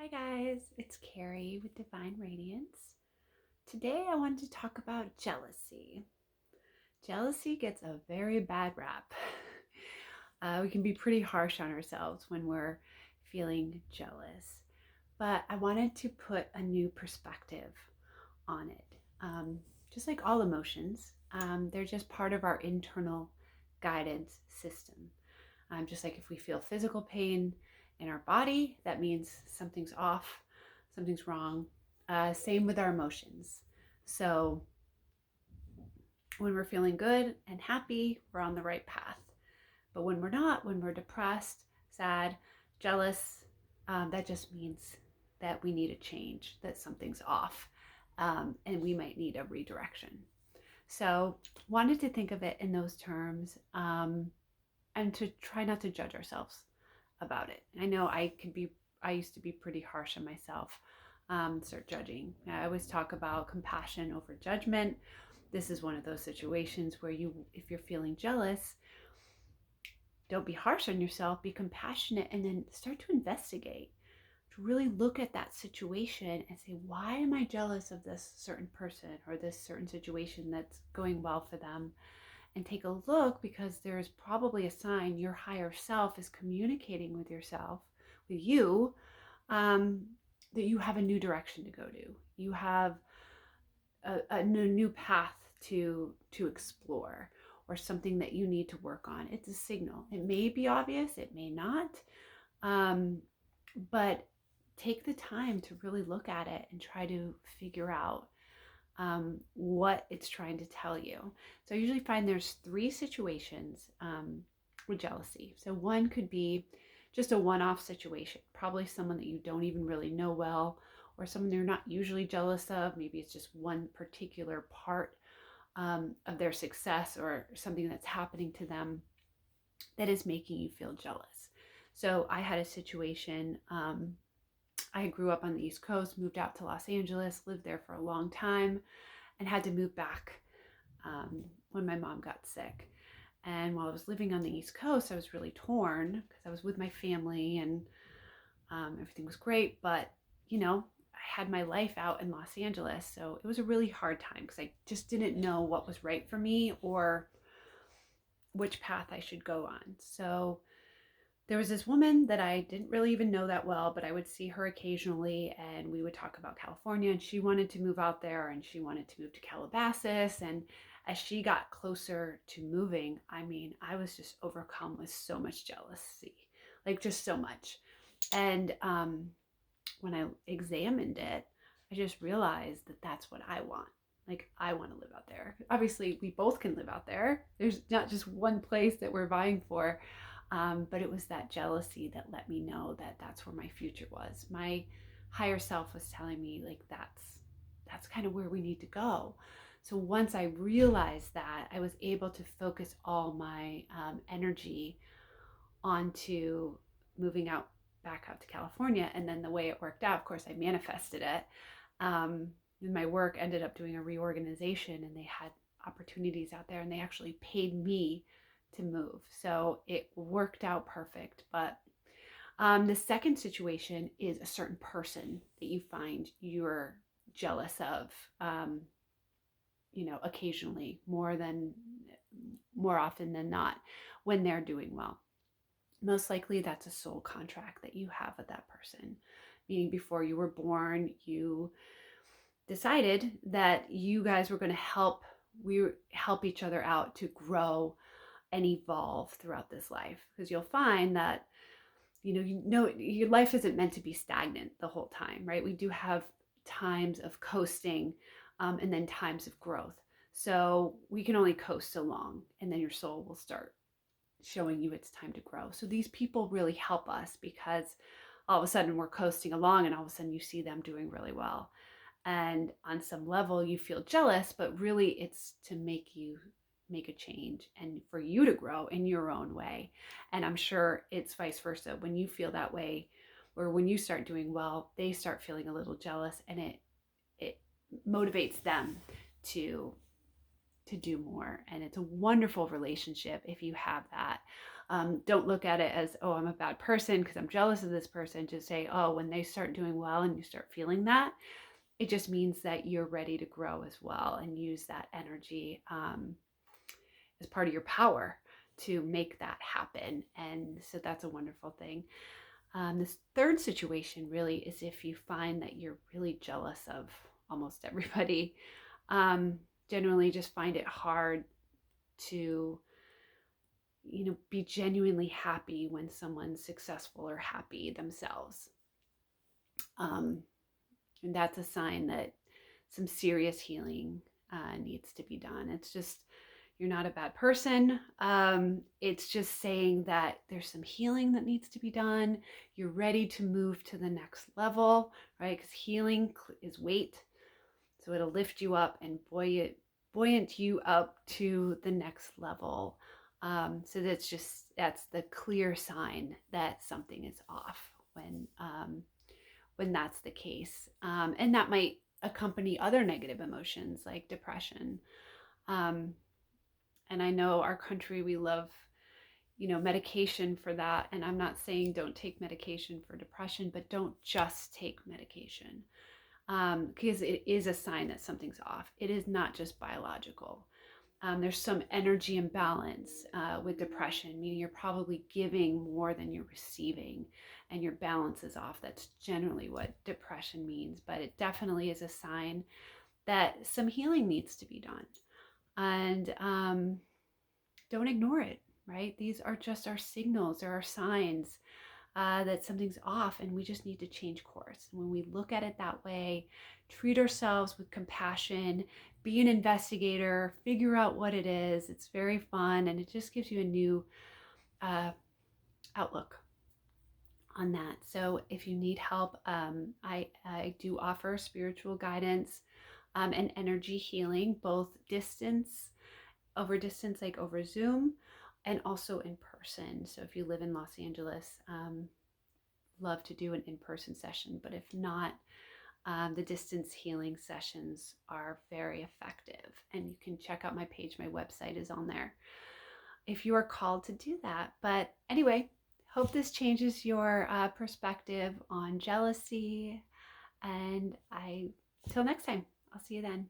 Hi guys, it's Carrie with Divine Radiance. Today I wanted to talk about jealousy. Jealousy gets a very bad rap. We can be pretty harsh on ourselves when we're feeling jealous, but I wanted to put a new perspective on it. Just like all emotions, they're just part of our internal guidance system. Just like if we feel physical pain in our body, that means something's off, something's wrong. Same with our emotions. So when we're feeling good and happy, we're on the right path. But when we're not, when we're depressed, sad, jealous, that just means that we need a change, that something's off, and we might need a redirection. So, wanted to think of it in those terms, and to try not to judge ourselves about it. I know I used to be pretty harsh on myself, start judging. I always talk about compassion over judgment. This is one of those situations where if you're feeling jealous, don't be harsh on yourself, be compassionate, and then start to investigate, to really look at that situation and say, why am I jealous of this certain person or this certain situation that's going well for them? And take a look, because there's probably a sign your higher self is communicating with yourself, with you, um, that you have a new direction to go to. You have a new path to explore, or something that you need to work on. It's a signal. It may be obvious, it may not, um, but take the time to really look at it and try to figure out what it's trying to tell you. So I usually find there's three situations with jealousy. So one could be just a one-off situation, probably someone that you don't even really know well, or someone you're not usually jealous of. Maybe it's just one particular part of their success, or something that's happening to them that is making you feel jealous. So I had a situation. I grew up on the East Coast, moved out to Los Angeles, lived there for a long time, and had to move back when my mom got sick. And while I was living on the East Coast, I was really torn because I was with my family, and everything was great. But, I had my life out in Los Angeles. So it was a really hard time because I just didn't know what was right for me, or which path I should go on. So there was this woman that I didn't really even know that well, but I would see her occasionally, and we would talk about California, and she wanted to move out there, and she wanted to move to Calabasas. And as she got closer to moving, I mean, I was just overcome with so much jealousy, like just so much. And when I examined it, I just realized that that's what I want. Like, I want to live out there. Obviously, we both can live out there. There's not just one place that we're vying for. But it was that jealousy that let me know that that's where my future was. My higher self was telling me, like, that's kind of where we need to go. So once I realized that, I was able to focus all my energy onto moving back out to California. And then the way it worked out, of course, I manifested it. My work ended up doing a reorganization, and they had opportunities out there, and they actually paid me to move. So it worked out perfect. But the second situation is a certain person that you find you're jealous of, occasionally, more often than not, when they're doing well. Most likely that's a soul contract that you have with that person. Meaning, before you were born, you decided that you guys were going to help each other out to grow and evolve throughout this life. Because you'll find that your life isn't meant to be stagnant the whole time, right? We do have times of coasting, and then times of growth. So we can only coast so long, and then your soul will start showing you it's time to grow. So these people really help us, because all of a sudden we're coasting along, and all of a sudden you see them doing really well. And on some level you feel jealous, but really it's to make you make a change and for you to grow in your own way. And I'm sure it's vice versa. When you feel that way, or when you start doing well, they start feeling a little jealous, and it motivates them to do more. And it's a wonderful relationship if you have that. Don't look at it as, oh, I'm a bad person because I'm jealous of this person. Just say, oh, when they start doing well and you start feeling that, it just means that you're ready to grow as well and use that energy as part of your power to make that happen. And so that's a wonderful thing. This third situation really is if you find that you're really jealous of almost everybody. Um, Generally, just find it hard to, be genuinely happy when someone's successful or happy themselves. Um, and that's a sign that some serious healing needs to be done. It's just, you're not a bad person. It's just saying that there's some healing that needs to be done. You're ready to move to the next level, right? Because healing is weight. So it'll lift you up and buoyant you up to the next level. So that's the clear sign that something is off when that's the case. And that might accompany other negative emotions like depression. Um, and I know our country, we love, medication for that. And I'm not saying don't take medication for depression, but don't just take medication, because it is a sign that something's off. It is not just biological. There's some energy imbalance with depression, meaning you're probably giving more than you're receiving and your balance is off. That's generally what depression means, but it definitely is a sign that some healing needs to be done. And don't ignore it, right? These are just our signals, they're our signs that something's off and we just need to change course. And when we look at it that way, treat ourselves with compassion, be an investigator, figure out what it is. It's very fun and it just gives you a new outlook on that. So if you need help, I do offer spiritual guidance and energy healing, both over distance, like over Zoom, and also in person. So if you live in Los Angeles, love to do an in-person session, but if not, the distance healing sessions are very effective, and you can check out my page. My website is on there if you are called to do that. But anyway, hope this changes your perspective on jealousy, and till next time, I'll see you then.